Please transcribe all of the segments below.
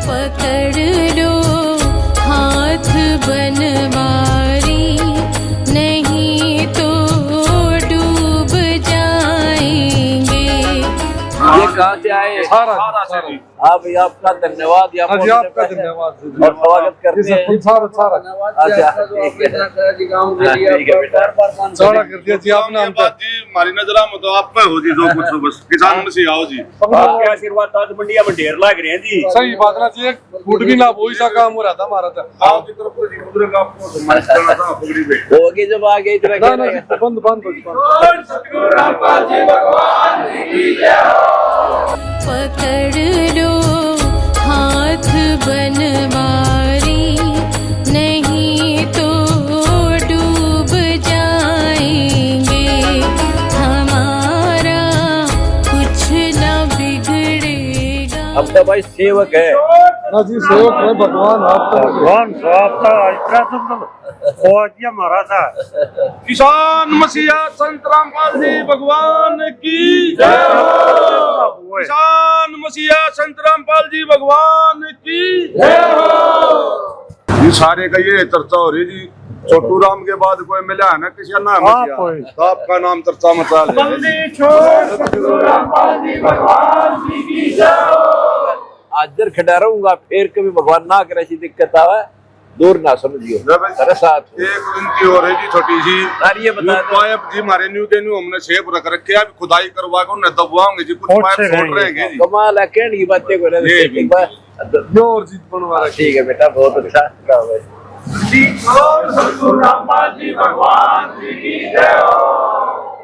पकड़ लो हाथ बनवारी, नहीं तो डूब जाएंगे। ये कहाँ से आए? हाँ भैया, आपका धन्यवाद। आपका धन्यवाद और स्वागत करते हैं। अच्छा, ठीक है बेटा। सारा कर दिया जी आपने। हम जी हमारी नजर में तो आप पे हो जी जो कुछ बस किसान में से आओ जी। आपके आशीर्वाद ताज मंडिया में ढेर लाग रहे हैं जी। सही बात ना जी, फूड भी ना वही सा काम हो रहा था हमारा था। आपकी तरफ से जी उधर का आपको सम्मान करना था पगड़ी पे। होगी जब आगे इतना ना ना जी, बंद बंद हो जी। पकड़ लो हाथ बनवारी, नहीं तो डूब जाएंगे। हमारा कुछ न बिगड़ेगा। हम तो भाई सेवक है ना जी, सेवक है भगवान। आप तो भगवान हमारा था। किसान मसीहा संत रामपाल जी भगवान की जय हो। किसान मसीहा संत रामपाल जी भगवान की जय हो। ये सारे का ये चर्चा हो रही जी, छोटू राम के बाद कोई मिला है ना किसी का नाम मसीहा, तो आपका नाम चर्चा मचा आजर खड़ा रहूंगा, फिर कभी भगवान ना करे ऐसी दिक्कत आवे दूर ना समझियो। अरे साथ एक उनकी और है जी छोटी सी। यार ये बता दो। पाइप जी हमारे न्यू के न्यू हमने शेप रख रखे, अभी खुदाई करवा के उन्हें दबवाओगे जी, कुछ पाइप छोड़ रहेंगे जी। कमाल है, कहने की बातें को एक बार और जीत बनवा रहा। ठीक है बेटा, बहुत अच्छा।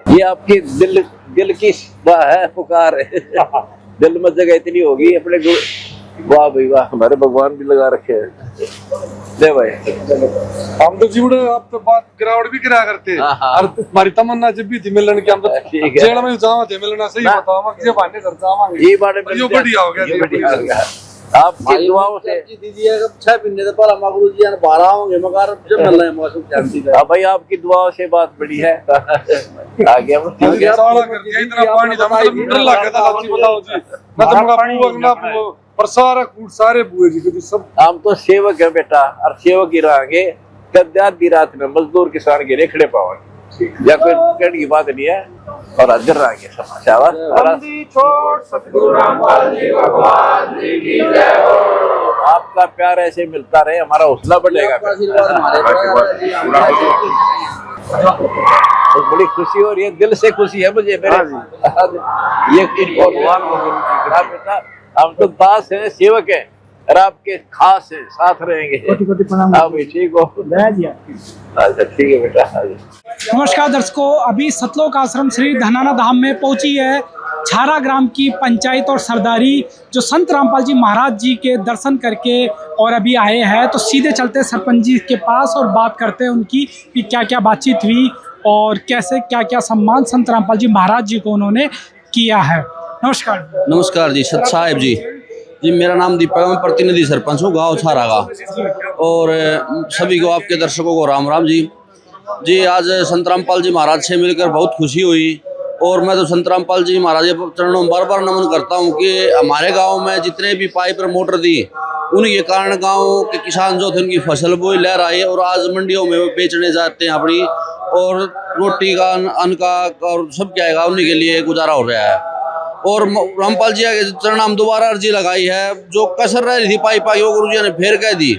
ये आपकी दिल की वाह है, पुकार है। दिल में जगह इतनी होगी अपने। वाह भाई वाह, हमारे भगवान भी लगा रखे हैं। ले भाई, हम तो जीवड़े आप तो बात गिरावट भी करा करते। और हमारी तमन्ना जब भी थी मिलन की, हम तो जेल में जावा थे मिलना। सही बताओ हम किसी बहाने घर जावांगे। ये बारे यो बढ़िया हो गया, बढ़िया हो गया। आपकी दुआओं से दीजिए 6 महीने से पहले मगरू जी ने 12 होंगे मगर जब मिल रहे हैं मौसम जानती है। हाँ भाई, आपकी दुआओं से बात बड़ी है। आ गया सारा कर दिया। इतना पानी था मतलब डर लग गया था। सच्ची बताओ जी, ना तो मुका बुआ ना बुआ पर सारा कूट सारे बुए जी के सब। हम तो सेवक है बेटा, और सेवक ही रहेंगे। कद्यादी रात में मजदूर किसान के रेखड़े पाओगे या कोई कहने की बात नहीं है। और हाजिर रहेंगे आपका प्यार ऐसे मिलता रहे, हमारा हौसला बढ़ेगा। तो बड़ी खुशी हो रही है, दिल से खुशी है मुझे मेरे। ये भगवान बेटा, हम तो दास हैं, सेवक हैं, और आपके खास है, साथ रहेंगे। ठीक हो? अच्छा ठीक है बेटा। नमस्कार दर्शकों, अभी सतलोक आश्रम श्री धनाना धाम में पहुंची है छारा ग्राम की पंचायत और सरदारी, जो संत रामपाल जी महाराज जी के दर्शन करके और अभी आए हैं। तो सीधे चलते सरपंच जी के पास और बात करते हैं उनकी कि क्या क्या बातचीत हुई और कैसे क्या क्या सम्मान संत रामपाल जी महाराज जी को उन्होंने किया है। नमस्कार। नमस्कार जी, सत साहिब जी। जी मेरा नाम दीपक है, मैं प्रतिनिधि सरपंच हूँ गाँव छारा का। और सभी को, आपके दर्शकों को राम राम जी। जी आज संत रामपाल जी महाराज से मिलकर बहुत खुशी हुई। और मैं तो संत रामपाल जी महाराज के चरणों में बार बार नमन करता हूँ कि हमारे गांव में जितने भी पाइप और मोटर दी, उनके कारण गांव के किसान जो थे उनकी फसल बोई लहर आई और आज मंडियों में बेचने जाते हैं अपनी, और रोटी का अन्न का और सब क्या आएगा उन्हीं के लिए गुजारा हो रहा है। और रामपाल जी के चरणों में दोबारा अर्जी लगाई है, जो कसर रह रही थी पाइप आगे वो गुरु जी ने फिर कह दी,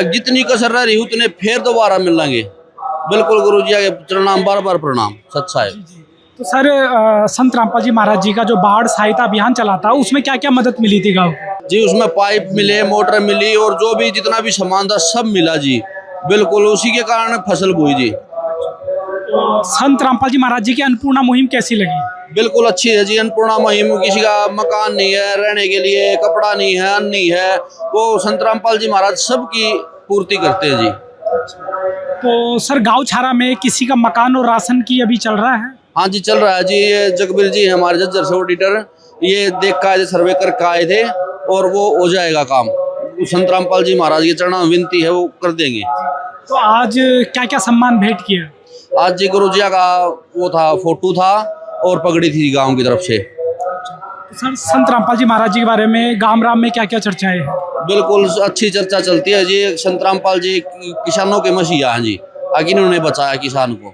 जितनी कसर रह रही उतने फिर दोबारा मिल लेंगे। बिल्कुल गुरु जी के चरणों में बार बार प्रणाम। सत साहिब। तो सर संत रामपाल जी महाराज जी का जो बाढ़ सहायता अभियान चला था, उसमें क्या क्या मदद मिली थी गाँव? जी उसमें पाइप मिले, मोटर मिली, और जो भी जितना भी सामान था सब मिला जी। बिल्कुल उसी के कारण फसल बोई जी। संत रामपाल जी महाराज जी की अन्नपूर्णा मुहिम कैसी लगी? बिल्कुल अच्छी है जी। अन्नपूर्णा मुहिम, किसी का मकान नहीं है रहने के लिए, कपड़ा नहीं है, अन्न नहीं है, वो संत रामपाल जी महाराज सबकी पूर्ति करते हैं जी। तो सर गाँव छारा में किसी का मकान और राशन की अभी चल रहा है? हाँ जी चल रहा है जी। ये जगबीर जी हमारे जज्जर से ऑडिटर, ये देख का सर्वे करके आए थे और वो हो जाएगा काम। संत रामपाल जी महाराज के चरणों में विनती है, वो कर देंगे। तो आज क्या क्या सम्मान भेंट किया? आज जी गुरु जी का वो था, फोटो था और पगड़ी थी गांव की तरफ से। तो सर संत रामपाल जी महाराज जी के बारे में गाम राम में क्या क्या चर्चाएं हैं? बिल्कुल अच्छी चर्चा चलती है जी। संत रामपाल जी किसानों के मसीहा हैं जी, आगे इन्होंने बचाया किसान को।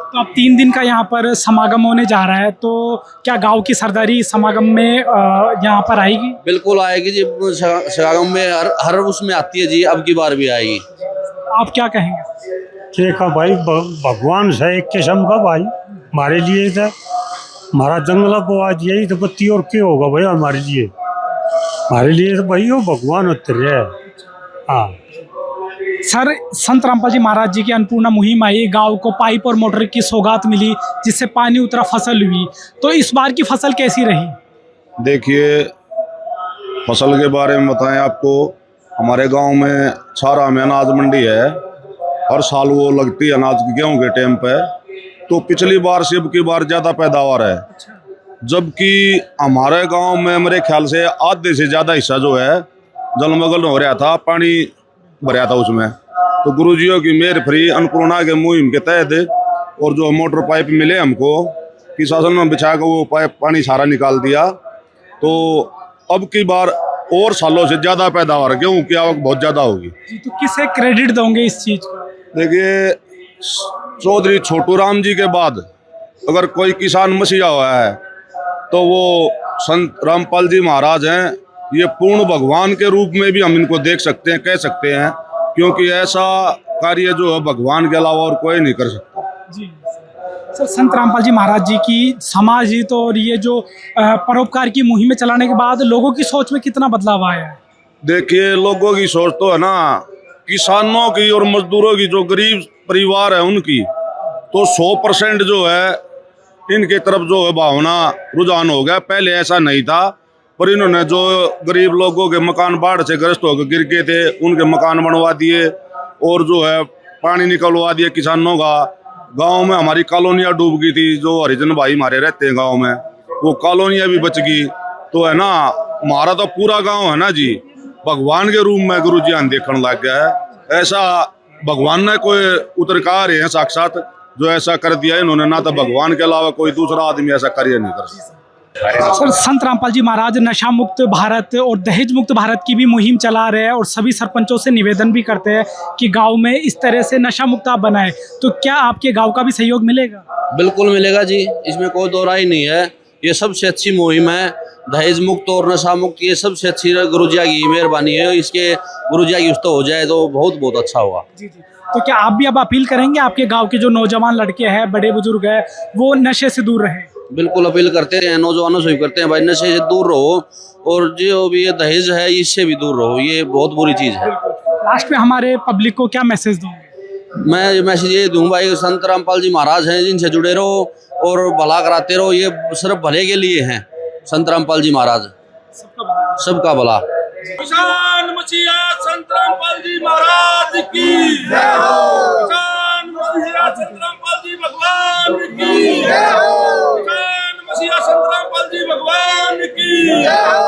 तो अब 3 दिन का यहाँ पर समागम होने जा रहा है, तो क्या गांव की सरदारी समागम में यहाँ पर आएगी? बिल्कुल आएगी जी, समागम में हर उसमें आती है जी, अब की बार भी आएगी। आप क्या कहेंगे? देखा भाई, भगवान है एक किस्म का भाई हमारे लिए। था हमारा जंगला को आज यही तो बत्ती और क्या होगा भाई हमारे लिए तो भाई वो भगवान उतर है। हाँ सर, संत रामपाल जी महाराज जी की अन्नपूर्णा मुहिम आई, गांव को पाइप और मोटर की सौगात मिली जिससे पानी उतरा, फसल हुई, तो इस बार की फसल कैसी रही? देखिए, फसल के बारे में बताएं आपको, हमारे गांव में छारा में अनाज मंडी है, हर साल वो लगती है अनाज की गेहूं के टाइम पे। तो पिछली बार से अब की बार ज़्यादा पैदावार है, जबकि हमारे गांव में मेरे ख्याल से आधे से ज़्यादा हिस्सा जो है जलमग्न हो रहा था, पानी भरा था उसमें। तो गुरुजियों की मेहर फ्री अन्नपूर्णा के मुहिम के तहत और जो मोटर पाइप मिले हमको कि शासन में बिछा कर वो पाइप पानी सारा निकाल दिया। तो अब की बार और सालों से ज़्यादा पैदावार, गेहूँ की आवक बहुत ज़्यादा होगी। तो किसे क्रेडिट दोगे इस चीज़ को? देखिए, चौधरी छोटू राम जी के बाद अगर कोई किसान मसीहा हुआ है तो वो संत रामपाल जी महाराज हैं। ये पूर्ण भगवान के रूप में भी हम इनको देख सकते हैं, कह सकते हैं, क्योंकि ऐसा कार्य जो है भगवान के अलावा और कोई नहीं कर सकता जी। सर, संत रामपाल जी महाराज जी की समाज हित और ये जो परोपकार की मुहिमें चलाने के बाद लोगों की सोच में कितना बदलाव आया है? देखिए, लोगों की सोच तो है ना, किसानों की और मजदूरों की, जो गरीब परिवार है उनकी, तो 100% जो है इनके तरफ जो है भावना रुझान हो गया। पहले ऐसा नहीं था, पर इन्होंने जो गरीब लोगों के मकान बाढ़ से ग्रस्त होकर गिर गए थे उनके मकान बनवा दिए और जो है पानी निकलवा दिया किसानों का। गांव में हमारी कॉलोनियाँ डूब गई थी, जो हरिजन भाई हमारे रहते हैं गांव में, वो कॉलोनियाँ भी बच गई। तो है ना, हमारा तो पूरा गांव है ना जी, भगवान के रूप में गुरु जी देखने लग गया है। ऐसा भगवान ने कोई उतरकार है साक्षात जो ऐसा कर दिया इन्होंने, ना तो भगवान के अलावा कोई दूसरा आदमी ऐसा कार्य नहीं कर सकता। सर, संत रामपाल जी महाराज नशा मुक्त भारत और दहेज मुक्त भारत की भी मुहिम चला रहे हैं और सभी सरपंचों से निवेदन भी करते हैं कि गांव में इस तरह से नशा मुक्त आप बनाए, तो क्या आपके गांव का भी सहयोग मिलेगा? बिल्कुल मिलेगा जी, इसमें कोई दो राय नहीं है। ये सबसे अच्छी मुहिम है, दहेज मुक्त और नशा मुक्त, ये सबसे अच्छी गुरुजिया की मेहरबानी है। इसके गुरुजिया की उस्तो हो जाए तो बहुत बहुत अच्छा होगा। जी जी। तो क्या आप भी अब अपील करेंगे आपके गांव के जो नौजवान लड़के हैं, बड़े बुजुर्ग हैं, वो नशे से दूर रहें? बिल्कुल अपील करते हैं, नौजवानों से भी करते हैं, भाई नशे से दूर रहो और जो भी ये दहेज है इससे भी दूर रहो, ये बहुत बुरी चीज़ है। लास्ट में हमारे पब्लिक को क्या मैसेज दोगे? मैं मैसेज ये दूँ भाई, संत रामपाल जी महाराज हैं, जिनसे जुड़े रहो और भला कराते रहो, ये सिर्फ भले के लिए हैं। संत रामपाल जी महाराज सबका भला। किसान मसीहा संत रामपाल जी महाराज की जय हो। किसान मसीहा संत रामपाल जी भगवान की जय हो। किसान मसीहा संत रामपाल जी भगवान की जय हो।